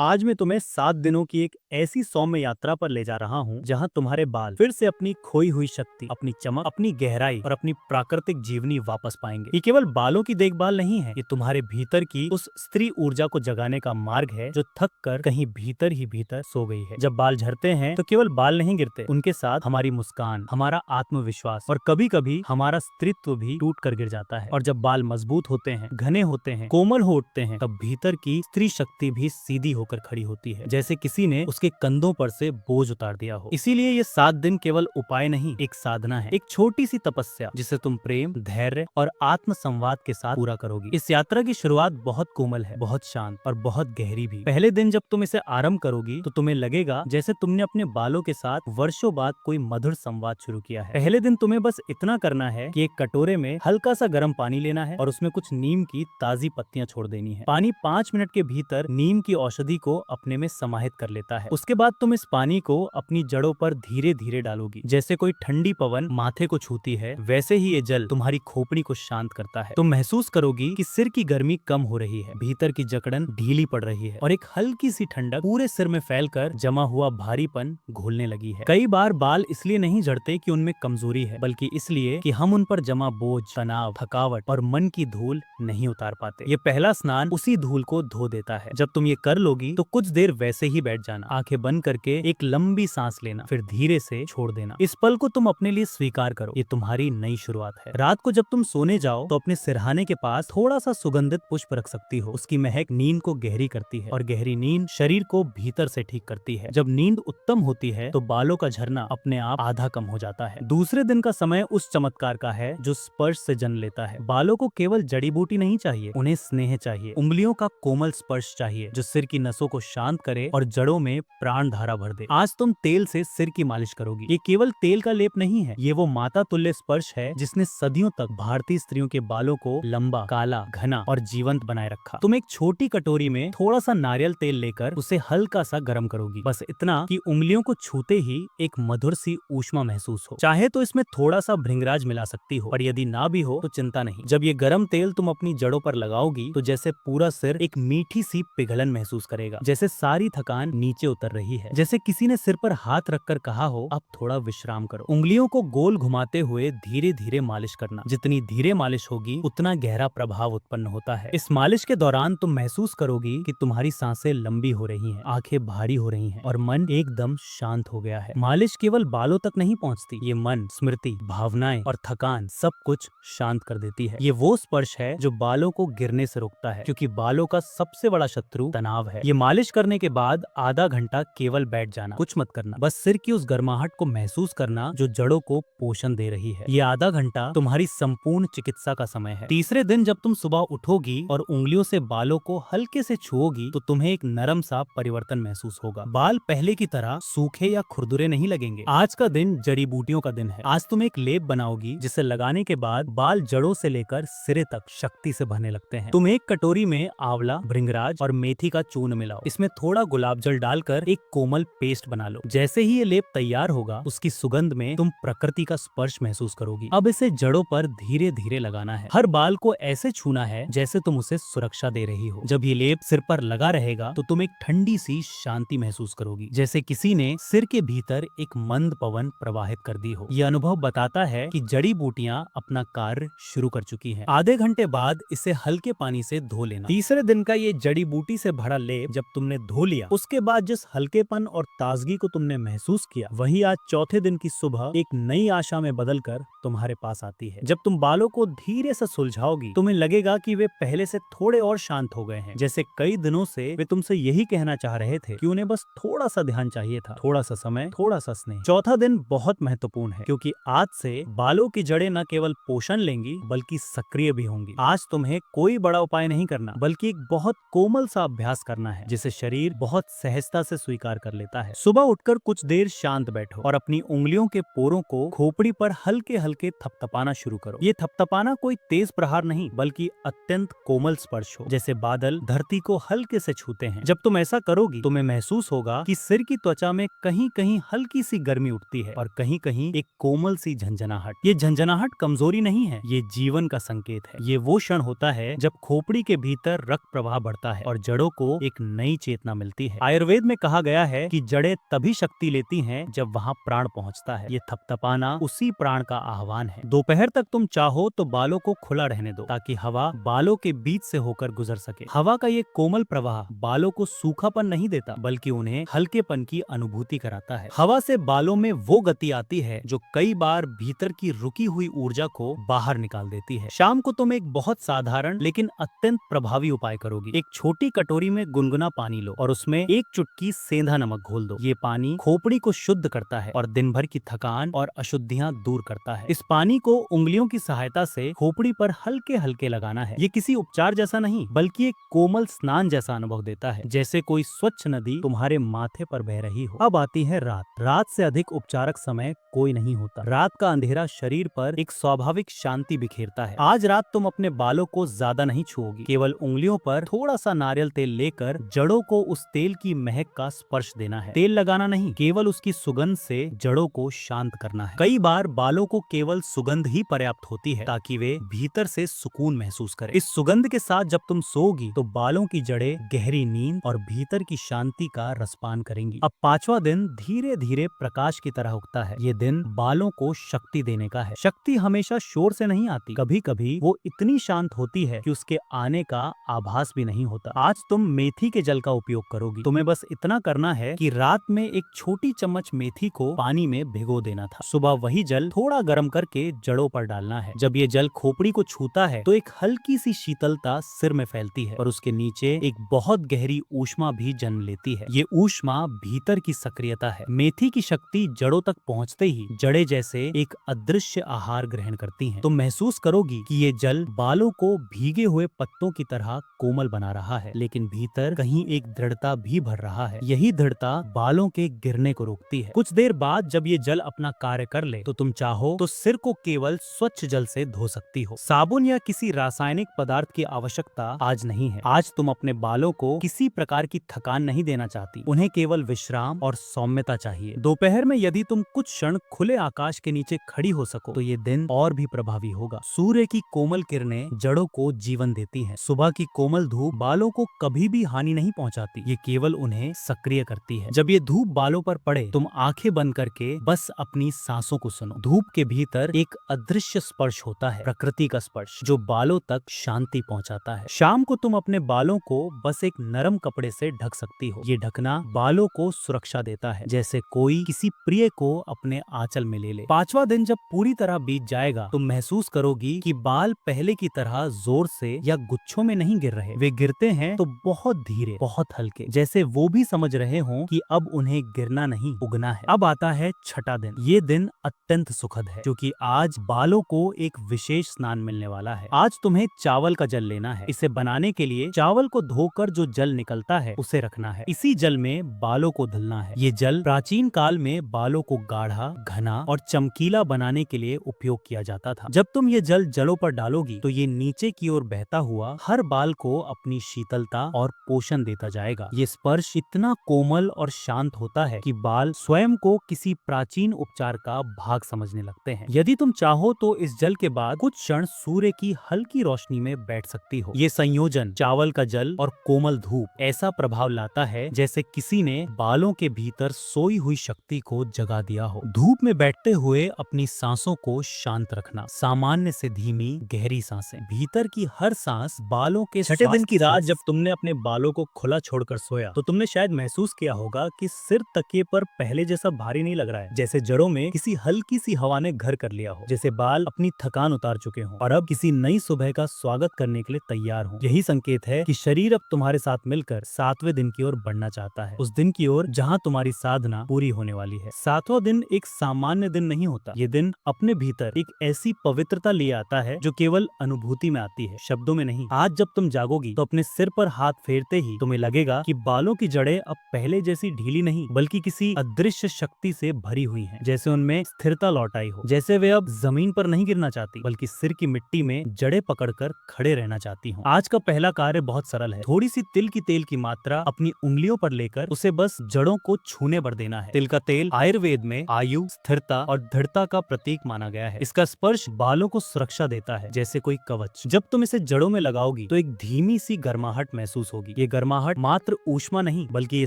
आज मैं तुम्हें 7 दिनों की एक ऐसी सौम्य यात्रा पर ले जा रहा हूँ जहाँ तुम्हारे बाल फिर से अपनी खोई हुई शक्ति, अपनी चमक, अपनी गहराई और अपनी प्राकृतिक जीवनी वापस पाएंगे। ये केवल बालों की देखभाल नहीं है, ये तुम्हारे भीतर की उस स्त्री ऊर्जा को जगाने का मार्ग है जो थक कर कहीं भीतर ही भीतर सो गई है। जब बाल झड़ते हैं तो केवल बाल नहीं गिरते, उनके साथ हमारी मुस्कान, हमारा आत्मविश्वास और कभी कभी हमारा स्त्रीत्व भी टूट कर गिर जाता है। और जब बाल मजबूत होते हैं, घने होते हैं, कोमल हो उठते हैं, तब भीतर की स्त्री शक्ति भी सीधी होकर खड़ी होती है, जैसे किसी ने उसके कंधों पर से बोझ उतार दिया हो। इसीलिए ये 7 दिन केवल उपाय नहीं, एक साधना है, एक छोटी सी तपस्या जिसे तुम प्रेम, धैर्य और आत्म संवाद के साथ पूरा करोगी। इस यात्रा की शुरुआत बहुत कोमल है, बहुत शांत और बहुत गहरी भी। पहले दिन जब तुम इसे आरंभ करोगी तो तुम्हें लगेगा जैसे तुमने अपने बालों के साथ वर्षों बाद कोई मधुर संवाद शुरू किया है। पहले दिन तुम्हें बस इतना करना है कि एक कटोरे में हल्का सा गर्म पानी लेना है और उसमें कुछ नीम की ताजी पत्तियां छोड़ देनी है। पानी 5 मिनट के भीतर नीम की औषधि को अपने में समाहित कर लेता है। उसके बाद तुम इस पानी को अपनी जड़ों पर धीरे धीरे डालोगी। जैसे कोई ठंडी पवन माथे को छूती है, वैसे ही ये जल तुम्हारी खोपड़ी को शांत करता है। तुम महसूस करोगी कि सिर की गर्मी कम हो रही है, भीतर की जकड़न ढीली पड़ रही है और एक हल्की सी ठंडक पूरे सिर में फैलकर जमा हुआ भारीपन घुलने लगी है। कई बार बाल इसलिए नहीं झड़ते कि उनमें कमजोरी है, बल्कि इसलिए कि हम उन पर जमा बोझ, तनाव, थकावट और मन की धूल नहीं उतार पाते। ये पहला स्नान उसी धूल को धो देता है। जब तुम ये कर लोगी तो कुछ देर वैसे ही बैठ जाना, आंखें बंद करके एक लंबी सांस लेना, फिर धीरे से छोड़ देना। इस पल को तुम अपने लिए स्वीकार करो, ये तुम्हारी नई शुरुआत है। रात को जब तुम सोने जाओ तो अपने सिरहाने के पास थोड़ा सा सुगंधित पुष्प रख सकती हो। उसकी महक नींद को गहरी करती है और गहरी नींद शरीर को भीतर से ठीक करती है। जब नींद उत्तम होती है तो बालों का झरना अपने आप आधा कम हो जाता है। दूसरे दिन का समय उस चमत्कार का है जो स्पर्श से जन्म लेता है। बालों को केवल जड़ी बूटी नहीं चाहिए, उन्हें स्नेह चाहिए, उंगलियों का कोमल स्पर्श चाहिए जो सिर की नसों को शांत करे और जड़ों में प्राण धारा भर दे। आज तुम तेल से सिर की मालिश करोगी। ये केवल तेल का लेप नहीं है, ये वो माता तुल्य स्पर्श है जिसने सदियों तक भारतीय स्त्रियों के बालों को लंबा, काला, घना और जीवंत बनाए रखा। तुम एक छोटी कटोरी में थोड़ा सा नारियल तेल लेकर उसे हल्का सा गर्म करोगी, बस इतना कि उंगलियों को छूते ही एक मधुर सी ऊष्मा महसूस हो। चाहे तो इसमें थोड़ा सा भृंगराज मिला सकती हो, पर यदि ना भी हो तो चिंता नहीं। जब ये गर्म तेल तुम अपनी जड़ों पर लगाओगी तो जैसे पूरा सिर एक मीठी सी पिघलन महसूस करेगा, जैसे सारी थकान नीचे उतर रही है, जैसे किसी ने सिर पर हाथ रखकर कहा हो अब थोड़ा विश्राम करो। उंगलियों को गोल घुमाते हुए धीरे धीरे मालिश करना, जितनी धीरे मालिश होगी उतना गहरा प्रभाव उत्पन्न होता है। इस मालिश के दौरान तुम महसूस करोगी कि तुम्हारी सांसें लंबी हो रही हैं, आंखें भारी हो रही हैं और मन एकदम शांत हो गया है। मालिश केवल बालों तक नहीं पहुंचती, ये मन, स्मृति, भावनाएं और थकान सब कुछ शांत कर देती है। ये वो स्पर्श है जो बालों को गिरने से रोकता है, क्योंकि बालों का सबसे बड़ा शत्रु तनाव है। ये मालिश करने के बाद आधा घंटा केवल बैठ जाना, कुछ मत करना, बस सिर की उस गर्माहट को महसूस करना जो जड़ों को पोषण दे रही है। ये आधा घंटा तुम्हारी संपूर्ण चिकित्सा का समय है। तीसरे दिन जब तुम सुबह उठोगी और उंगलियों से बालों को हल्के से छुओगी तो तुम्हें एक नरम सा परिवर्तन महसूस होगा। बाल पहले की तरह सूखे या खुरदुरे नहीं लगेंगे। आज का दिन जड़ी बूटियों का दिन है। आज तुम एक लेप बनाओगी जिसे लगाने के बाद बाल जड़ों से लेकर सिरे तक शक्ति से भरने लगते हैं। तुम एक कटोरी में आंवला, भृंगराज और मेथी का चूर्ण मिलाओ। इसमें थोड़ा गुलाब जल डालकर एक कोमल पेस्ट बना लो। जैसे ही ये लेप तैयार होगा उसकी सुगंध में तुम प्रकृति का स्पर्श महसूस करोगी। अब इसे जड़ों पर धीरे धीरे लगाना है। हर बाल को ऐसे छूना है जैसे तुम उसे सुरक्षा दे रही हो। जब ये लेप सिर पर लगा रहेगा तो तुम एक ठंडी सी शांति महसूस करोगी, जैसे किसी ने सिर के भीतर एक मंद पवन प्रवाहित कर दी हो। यह अनुभव बताता है कि जड़ी बूटियां अपना कार्य शुरू कर चुकी हैं। आधे घंटे बाद इसे हल्के पानी से धो लेना। तीसरे दिन का ये जड़ी बूटी से भरा लेप जब तुमने धो लिया, उसके बाद जिस हल्केपन और ताजगी को तुमने महसूस किया, वही आज चौथे दिन की सुबह एक नई आशा में बदलकर तुम्हारे पास आती है। जब तुम बालों को धीरे से सुलझाओगी, तुम्हें लगेगा कि वे पहले से थोड़े और शांत हो गए हैं, जैसे कई दिनों से वे तुमसे यही कहना चाह रहे थे कि उन्हें बस थोड़ा सा ध्यान चाहिए था, थोड़ा सा समय, थोड़ा सा स्नेह। चौथा दिन बहुत महत्वपूर्ण है, क्योंकि आज से बालों की जड़ें न केवल पोषण लेंगी बल्कि सक्रिय भी होंगी। आज तुम्हें कोई बड़ा उपाय नहीं करना, बल्कि एक बहुत कोमल सा अभ्यास करना है जिसे शरीर बहुत सहजता से स्वीकार कर लेता है। सुबह उठकर कुछ देर शांत बैठो और अपनी उंगलियों के पोरों को खोपड़ी पर हल्के हल्के थपथपाना शुरू करो। ये थपथपाना कोई तेज प्रहार नहीं, बल्कि अत्यंत कोमल स्पर्श हो, जैसे बादल धरती को हल्के से छूते हैं। जब तुम ऐसा करोगी तुम्हें महसूस होगा कि सिर की त्वचा में कहीं कहीं हल्की सी गर्मी उठती है और कहीं कहीं एक कोमल सी झंझनाहट। ये झंझनाहट कमजोरी नहीं है, ये जीवन का संकेत है। ये वो क्षण होता है जब खोपड़ी के भीतर रक्त प्रवाह बढ़ता है और जड़ों को एक नई चेतना मिलती है। आयुर्वेद में कहा गया है कि जड़ें तभी शक्ति लेती हैं जब वहाँ प्राण पहुँचता है। ये थपथपाना उसी प्राण का आह्वान है। दोपहर तक तुम चाहो तो बालों को खुला रहने दो ताकि हवा बालों के बीच से होकर गुजर सके। हवा का ये कोमल प्रवाह बालों को सूखापन नहीं देता बल्कि उन्हें हल्केपन की अनुभूति कराता है। हवा से बालों में वो गति आती है जो कई बार भीतर की रुकी हुई ऊर्जा को बाहर निकाल देती है। शाम को तुम एक बहुत साधारण लेकिन अत्यंत प्रभावी उपाय करोगी। एक छोटी कटोरी में गुनगुना पानी लो और उसमें एक चुटकी सेंधा नमक घोल दो। ये पानी खोपड़ी को शुद्ध करता है और दिन भर की थकान और अशुद्धियां दूर करता है। इस पानी को उंगलियों की सहायता से खोपड़ी पर हल्के हल्के लगाना है। ये किसी उपचार जैसा नहीं बल्कि एक कोमल स्नान जैसा अनुभव देता है, जैसे कोई स्वच्छ नदी तुम्हारे माथे पर बह रही हो। अब आती है रात। रात से अधिक उपचारक समय कोई नहीं होता। रात का अंधेरा शरीर पर एक स्वाभाविक शांति बिखेरता है। आज रात तुम अपने बालों को ज्यादा नहीं छुओगी, केवल उंगलियों पर थोड़ा सा नारियल तेल लेकर जड़ों को उस तेल की महक का स्पर्श देना है। तेल लगाना नहीं, केवल उसकी सुगंध से जड़ों को शांत करना है। कई बार बालों को केवल सुगंध ही पर्याप्त होती है ताकि वे भीतर से सुकून महसूस करें। इस सुगंध के साथ जब तुम सोओगी तो बालों की जड़ें गहरी नींद और भीतर की शांति का रसपान करेंगी। अब पांचवा दिन धीरे धीरे प्रकाश की तरह उगता है। ये दिन बालों को शक्ति देने का है। शक्ति हमेशा शोर से नहीं आती, कभी कभी वो इतनी शांत होती है कि उसके आने का आभास भी नहीं होता। आज तुम मेथी के जल का उपयोग करोगी। तुम्हें बस इतना करना है कि रात में एक छोटी चम्मच मेथी को पानी में भिगो देना था। सुबह वही जल थोड़ा गर्म करके जड़ों पर डालना है। जब ये जल खोपड़ी को छूता है तो एक हल्की सी शीतलता सिर में फैलती है और उसके नीचे एक बहुत गहरी ऊष्मा भी जन्म लेती है। ये ऊष्मा भीतर की सक्रियता है। मेथी की शक्ति जड़ों तक पहुंचते ही जड़ें जैसे एक अदृश्य आहार ग्रहण करती हैं। तुम महसूस करोगी कि ये जल बालों को भीगे हुए पत्तों की तरह कोमल बना रहा है, लेकिन भीतर कहीं एक दृढ़ता भी भर रहा है। यही दृढ़ता बालों के गिरने को रोकती है। कुछ देर बाद जब ये जल अपना कार्य कर ले तो तुम चाहो तो सिर को केवल स्वच्छ जल से धो सकती हो। साबुन या किसी रासायनिक पदार्थ की आवश्यकता आज नहीं है। आज तुम अपने बालों को किसी प्रकार की थकान नहीं देना चाहती, उन्हें केवल विश्राम और सौम्यता चाहिए। दोपहर में यदि तुम कुछ क्षण खुले आकाश के नीचे खड़ी हो सको तो ये दिन और भी प्रभावी होगा। सूर्य की कोमल किरणें जड़ों को जीवन देती हैं। सुबह की कोमल धूप बालों को कभी भी हानि नहीं पहुंचाती, ये केवल उन्हें सक्रिय करती है। जब ये धूप बालों पर पड़े तुम आंखें बंद करके बस अपनी सांसों को सुनो। धूप के भीतर एक अदृश्य स्पर्श होता है, प्रकृति का स्पर्श, जो बालों तक शांति पहुंचाता है। शाम को तुम अपने बालों को बस एक नरम कपड़े से ढक सकती हो। ये ढकना बालों को सुरक्षा देता है, जैसे कोई किसी प्रिय को अपने आंचल में ले ले। पांचवा दिन जब पूरी तरह बीत जाएगा तुम महसूस करोगी कि बाल पहले की तरह जोर से या गुच्छों में नहीं गिर रहे। वे गिरते हैं तो बहुत धीरे, बहुत हल्के, जैसे वो भी समझ रहे हों कि अब उन्हें गिरना नहीं, उगना है। अब आता है छठा दिन। ये दिन अत्यंत सुखद है क्योंकि आज बालों को एक विशेष स्नान मिलने वाला है। आज तुम्हें चावल का जल लेना है। इसे बनाने के लिए चावल को धोकर जो जल निकलता है उसे रखना है। इसी जल में बालों को धुलना है। ये जल प्राचीन काल में बालों को गाढ़ा, घना और चमकीला बनाने के लिए उपयोग किया जाता था। जब तुम ये जल जड़ों पर डालोगी तो ये नीचे की ओर बहता हुआ हर बाल को अपनी शीतलता और पोषण देता जाएगा। ये स्पर्श इतना कोमल और शांत होता है कि बाल स्वयं को किसी प्राचीन उपचार का भाग समझने लगते हैं। यदि तुम चाहो तो इस जल के बाद कुछ क्षण सूर्य की हल्की रोशनी में बैठ सकती हो। ये संयोजन, चावल का जल और कोमल धूप, ऐसा प्रभाव लाता है जैसे किसी ने बालों के भीतर सोई हुई शक्ति को जगा दिया हो। धूप में बैठते हुए अपनी सांसों को शांत रखना, सामान्य से धीमी गहरी सांसें, भीतर की हर सांस बालों के। छठे दिन की रात जब तुमने अपने बालों को खुला छोड़कर सोया तो तुमने शायद महसूस किया होगा कि सिर तकिए पर पहले जैसा भारी नहीं लग रहा है, जैसे जड़ों में किसी हल्की सी हवा ने घर कर लिया हो, जैसे बाल अपनी थकान उतार चुके हों और अब किसी नई सुबह का स्वागत करने के लिए तैयार हो। यही संकेत है कि शरीर अब तुम्हारे साथ मिलकर 7वें दिन की ओर बढ़ना चाहता है, उस दिन की ओर जहां तुम्हारी साधना पूरी होने वाली है। 7वां दिन एक सामान्य दिन नहीं होता। ये दिन अपने भीतर एक ऐसी पवित्रता ले आता है जो केवल अनुभूति में आती है, शब्दों में नहीं। आज जब तुम जागोगी तो अपने सिर पर हाथ फेरते ही तुम्हें लगेगा कि बालों की जड़ें अब पहले जैसी ढीली नहीं बल्कि किसी अदृश्य शक्ति से भरी हुई हैं, जैसे उनमें स्थिरता लौट आई हो, जैसे वे अब जमीन पर नहीं गिरना चाहती बल्कि सिर की मिट्टी में जड़ें पकड़कर खड़े रहना चाहती हूँ। आज का पहला कार्य बहुत सरल है। थोड़ी सी तिल की तेल की मात्रा अपनी उंगलियों पर लेकर उसे बस जड़ों को छूने भर देना है। तिल का तेल आयुर्वेद में आयु, स्थिरता और दृढ़ता का प्रतीक माना गया है। इसका स्पर्श बालों को सुरक्षा देता है, जैसे कोई कवच। जब तुम इसे जड़ों में लगाओगी तो एक धीमी सी गर्माहट महसूस होगी। ये गर्माहट मात्र ऊष्मा नहीं बल्कि ये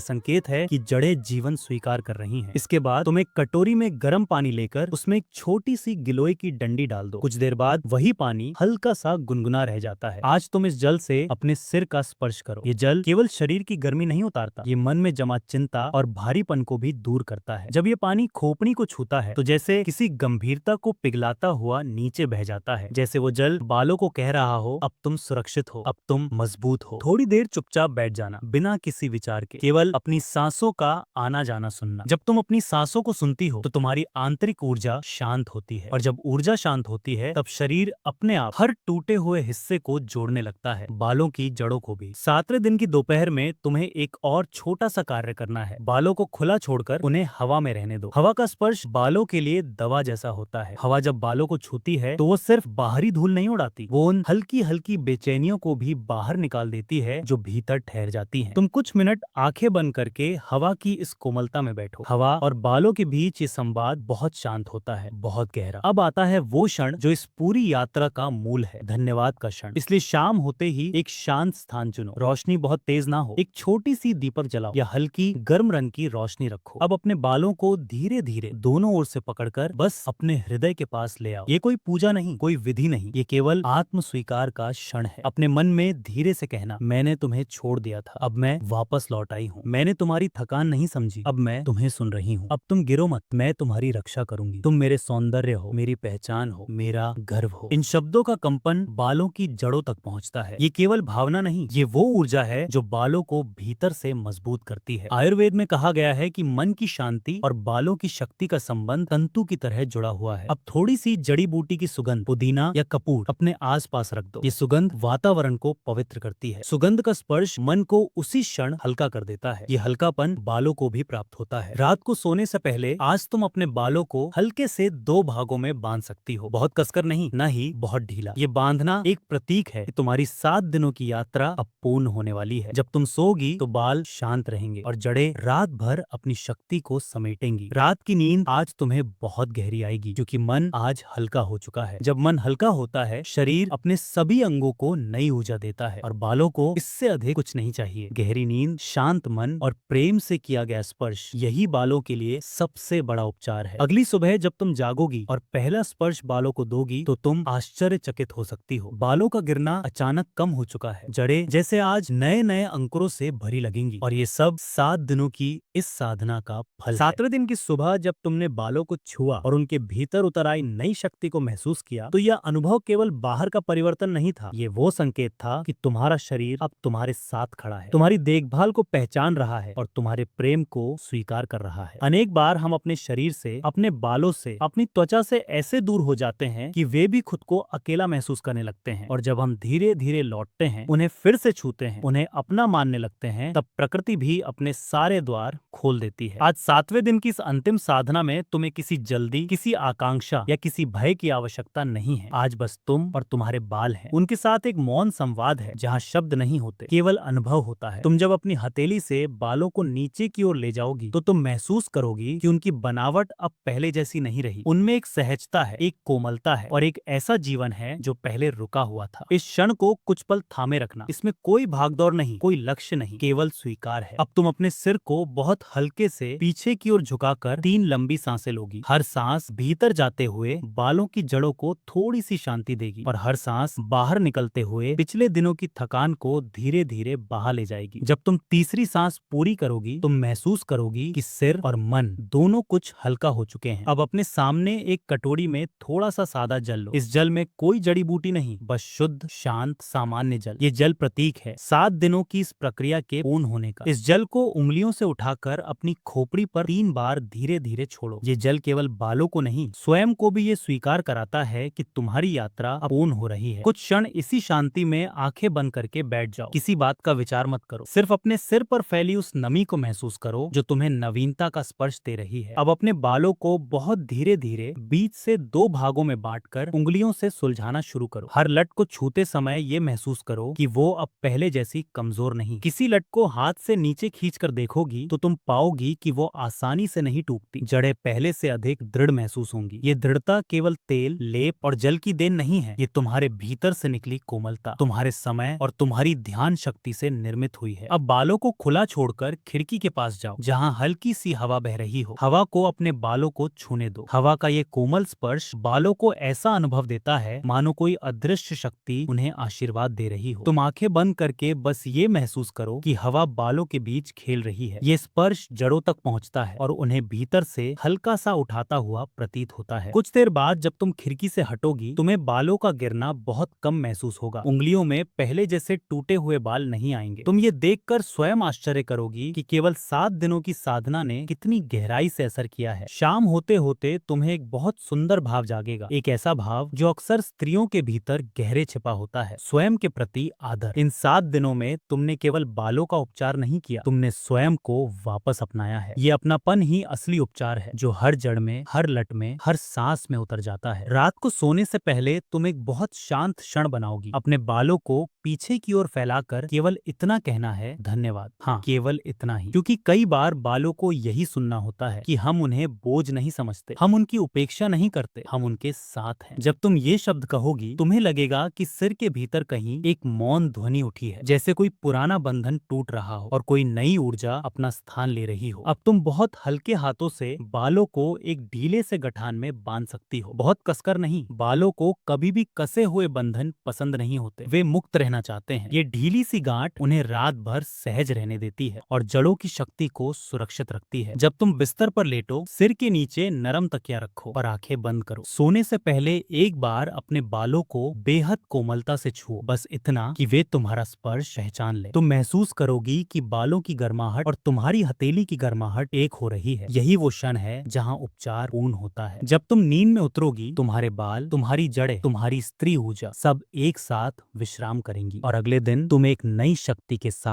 संकेत है कि जड़ें जीवन स्वीकार कर रही हैं। इसके बाद तुम एक कटोरी में गर्म पानी लेकर उसमें एक छोटी सी गिलोय की डंडी डाल दो। कुछ देर बाद वही पानी हल्का सा गुनगुना रह जाता है। आज तुम इस जल से अपने सिर का स्पर्श करो। ये जल केवल शरीर की गर्मी नहीं उतारता, ये मन में जमा चिंता और भारीपन को भी दूर करता है। जब ये पानी खोपड़ी को छूता है तो जैसे किसी गंभीरता को पिघलाता हुआ नीचे बह जाता है, जैसे वो जल बालों को कह रहा हो अब तुम सुरक्षित हो, अब तुम मजबूत हो। थोड़ी देर चुपचाप बैठ जाना, बिना किसी विचार के, केवल अपनी सांसों का आना जाना सुनना। जब तुम अपनी सांसों को सुनती हो तो तुम्हारी आंतरिक ऊर्जा शांत होती है, और जब ऊर्जा शांत होती है तब शरीर अपने आप हर टूटे हुए हिस्से को जोड़ने लगता है, बालों की जड़ों को भी। 7वें दिन की दोपहर में तुम्हें एक और छोटा सा कार्य करना है। बालों को खुला छोड़कर उन्हें हवा में रहने दो। हवा का स्पर्श बालों के लिए दवा जैसा होता है। हवा जब बालों को छूती है तो वो सिर्फ बाहरी धूल नहीं उड़ाती, वो उन हल्की हल्की बेचैनियों को भी बाहर निकाल देती है जो भीतर ठहर जाती हैं। तुम कुछ मिनट आंखें बंद करके हवा की इस कोमलता में बैठो। हवा और बालों के बीच ये संवाद बहुत शांत होता है, बहुत गहरा। अब आता है वो क्षण जो इस पूरी यात्रा का मूल है, धन्यवाद का क्षण। इसलिए शाम होते ही एक शांत स्थान चुनो। रोशनी बहुत तेज ना हो, एक छोटी सी दीपक जलाओ या हल्की गर्म रंग की रोशनी रखो। अब अपने बालों को धीरे धीरे दोनों ओर से पकड़कर बस अपने हृदय के पास ले आओ। ये कोई पूजा नहीं, कोई विधि नहीं, ये केवल आत्म स्वीकार का क्षण है। अपने मन में धीरे से कहना, मैंने तुम्हें छोड़ दिया था, अब मैं वापस लौट आई हूँ। मैंने तुम्हारी थकान नहीं समझी, अब मैं तुम्हें सुन रही हूँ। अब तुम गिरो मत, मैं तुम्हारी रक्षा करूंगी। तुम मेरे सौंदर्य हो, मेरी पहचान हो, मेरा गर्व हो। इन शब्दों का कंपन बालों की जड़ों तक पहुंचता है। ये केवल भावना नहीं, ये वो ऊर्जा है जो बालों को भीतर से मजबूत करती है। आयुर्वेद में कहा गया है कि मन की शांति और बालों की शक्ति का संबंध तंतु की तरह जुड़ा हुआ है। अब थोड़ी सी जड़ी बूटी की सुगंध, पुदीना या कपूर, अपने आस पास रख दो। ये सुगंध वातावरण को पवित्र करती है। सुगंध का स्पर्श मन को उसी क्षण हल्का कर देता है। ये हल्कापन बालों को भी प्राप्त होता है। रात को सोने से पहले आज तुम अपने बालों को हल्के से 2 भागों में बांध सकती हो, बहुत कसकर नहीं, न ही बहुत ढीला। ये बांधना एक प्रतीक है कि तुम्हारी 7 दिनों की यात्रा अब पूर्ण होने वाली है। जब तुम सोगी तो बाल शांत रहेंगे और जड़ें रात भर अपनी शक्ति को समेटेंगी। रात की नींद आज तुम्हें बहुत गहरी आएगी क्योंकि मन आज हल्का हो चुका है। जब मन हल्का होता है शरीर अपने सभी अंगों को नई ऊर्जा देता है और बालों को इससे अधिक कुछ नहीं चाहिए। गहरी नींद, शांत मन और प्रेम से किया गया स्पर्श, यही बालों के लिए सबसे बड़ा उपचार है। अगली सुबह जब तुम जागोगी और पहला स्पर्श बालों को दोगी तो तुम आश्चर्यचकित हो सकती हो। बालों का गिरना अचानक कम हो चुका है। जड़ें जैसे आज नए नए अंकुरों से भरी लगेंगी और ये सब 7 दिनों की इस साधना का फल। 7वें दिन की सुबह जब तुमने बालों को छुआ और उनके भीतर उतर आई नई शक्ति को महसूस किया तो यह अनुभव केवल बाहर का परिवर्तन नहीं था, ये वो संकेत था कि तुम्हारा शरीर अब तुम्हारे साथ खड़ा है, तुम्हारी देखभाल को पहचान रहा है और तुम्हारे प्रेम को स्वीकार कर रहा है। अनेक बार हम अपने शरीर से, अपने बालों से, अपनी त्वचा से ऐसे दूर हो जाते हैं कि वे भी खुद को अकेला महसूस करने लगते हैं, और जब हम धीरे धीरे लौटते हैं, उन्हें फिर से छूते हैं, उन्हें अपना मानने लगते हैं, तब प्रकृति भी अपने सारे द्वार खोल देती है। आज 7वें दिन की इस अंतिम साधना में तुम्हें किसी जल्दी, किसी आकांक्षा या किसी भय की आवश्यकता नहीं है। आज बस तुम और तुम्हारे बाल हैं। उनके साथ एक मौन संवाद है जहाँ शब्द नहीं होते, केवल अनुभव होता है। तुम जब अपनी हथेली से बालों को नीचे की ओर ले जाओगी तो तुम महसूस करोगी कि उनकी बनावट अब पहले जैसी नहीं रही। उनमें एक सहजता है, एक कोमलता है और एक ऐसा जीवन है जो पहले रुका हुआ था। इस क्षण को कुछ पल थामे रखना। इसमें कोई भागदौड़ नहीं, कोई लक्ष्य नहीं, केवल स्वीकार है। अब तुम अपने सिर को बहुत हल्के से पीछे की ओर झुकाकर 3 लंबी सांसें लोगी। हर सांस भीतर जाते हुए बालों की जड़ों को थोड़ी सी शांति देगी और हर सांस बाहर निकलते हुए पिछले दिनों की थकान को धीरे धीरे बहा ले जाएगी। जब तुम तीसरी सांस पूरी करोगी तुम महसूस करोगी कि सिर और मन दोनों कुछ हल्का हो चुके हैं। अब अपने सामने एक कटोरी में थोड़ा सा सादा जल लो। इस जल में कोई जड़ी बूटी नहीं, बस शुद्ध, शांत, सामान्य जल। ये जल प्रतीक है 7 दिनों की इस प्रक्रिया के पूर्ण होने का। इस जल को उंगलियों से उठाकर अपनी खोपड़ी पर 3 बार धीरे धीरे छोड़ो। ये जल केवल बालों को नहीं, स्वयं को भी ये स्वीकार कराता है कि तुम्हारी यात्रा अब पूर्ण हो रही है। कुछ क्षण इसी शांति में आंखें बंद करके बैठ जाओ। किसी बात का विचार मत करो, सिर्फ अपने सिर पर फैली उस नमी को महसूस करो जो तुम्हें नवीनता का स्पर्श दे रही है। अब अपने बालों को बहुत धीरे धीरे बीच से 2 भागों में बांटकर उंगलियों से सुलझाना शुरू करो। हर लट को छूते समय ये महसूस करो कि वो अब पहले जैसी कमजोर नहीं। किसी लट को हाथ से नीचे खींचकर देखोगी तो तुम पाओगी कि वो आसानी से नहीं टूटती। जड़ें पहले से अधिक दृढ़ महसूस होंगी। ये दृढ़ता केवल तेल, लेप और जल की देन नहीं है, ये तुम्हारे भीतर से निकली कोमलता, तुम्हारे समय और तुम्हारी ध्यान शक्ति शक्ति से निर्मित हुई है। अब बालों को खुला छोड़कर खिड़की के पास जाओ जहाँ हल्की सी हवा बह रही हो। हवा को अपने बालों को छूने दो। हवा का ये कोमल स्पर्श बालों को ऐसा अनुभव देता है मानो कोई अदृश्य शक्ति उन्हें आशीर्वाद दे रही हो। तुम आंखें बंद करके बस ये महसूस करो कि हवा बालों के बीच खेल रही है। ये स्पर्श जड़ों तक पहुंचता है और उन्हें भीतर से हल्का सा उठाता हुआ प्रतीत होता है। कुछ देर बाद जब तुम खिड़की से हटोगी तुम्हें बालों का गिरना बहुत कम महसूस होगा। उंगलियों में पहले जैसे टूटे हुए बाल नहीं आएंगे। तुम ये देखकर स्वयं आश्चर्य करोगी कि केवल 7 दिनों की साधना ने कितनी गहराई से असर किया है। शाम होते होते तुम्हें एक बहुत सुंदर भाव जागेगा, एक ऐसा भाव जो अक्सर स्त्रियों के भीतर गहरे छिपा होता है, स्वयं के प्रति आदर। इन 7 दिनों में तुमने केवल बालों का उपचार नहीं किया, तुमने स्वयं को वापस अपनाया है। ये अपनापन ही असली उपचार है जो हर जड़ में, हर लट में, हर सांस में उतर जाता है। रात को सोने से पहले तुम एक बहुत शांत क्षण बनाओगी। अपने बालों को पीछे की ओर फैलाकर केवल इतना कहना है, धन्यवाद। हाँ, केवल इतना ही। क्योंकि कई बार बालों को यही सुनना होता है कि हम उन्हें बोझ नहीं समझते, हम उनकी उपेक्षा नहीं करते, हम उनके साथ हैं। जब तुम ये शब्द कहोगी तुम्हें लगेगा कि सिर के भीतर कहीं एक मौन ध्वनि उठी है, जैसे कोई पुराना बंधन टूट रहा हो और कोई नई ऊर्जा अपना स्थान ले रही हो। अब तुम बहुत हल्के हाथों से बालों को एक ढीले से गठान में बांध सकती हो, बहुत कसकर नहीं। बालों को कभी भी कसे हुए बंधन पसंद नहीं होते, वे मुक्त रहना चाहते हैं। ये ढीली सी गांठ उन्हें रात भर सहज रहने देती है और जड़ों की शक्ति को सुरक्षित रखती है। जब तुम बिस्तर पर लेटो सिर के नीचे नरम तकिया रखो और आंखें बंद करो। सोने से पहले एक बार अपने बालों को बेहद कोमलता से छुओ, बस इतना कि वे तुम्हारा स्पर्श पहचान ले। तुम महसूस करोगी कि बालों की गर्माहट और तुम्हारी हथेली की गर्माहट एक हो रही है। यही वो क्षण है जहाँ उपचार पूर्ण होता है। जब तुम नींद में उतरोगी तुम्हारे बाल, तुम्हारी जड़ें, तुम्हारी स्त्री ऊर्जा सब एक साथ विश्राम करेंगी और अगले दिन तुम एक नई शक्ति के साथ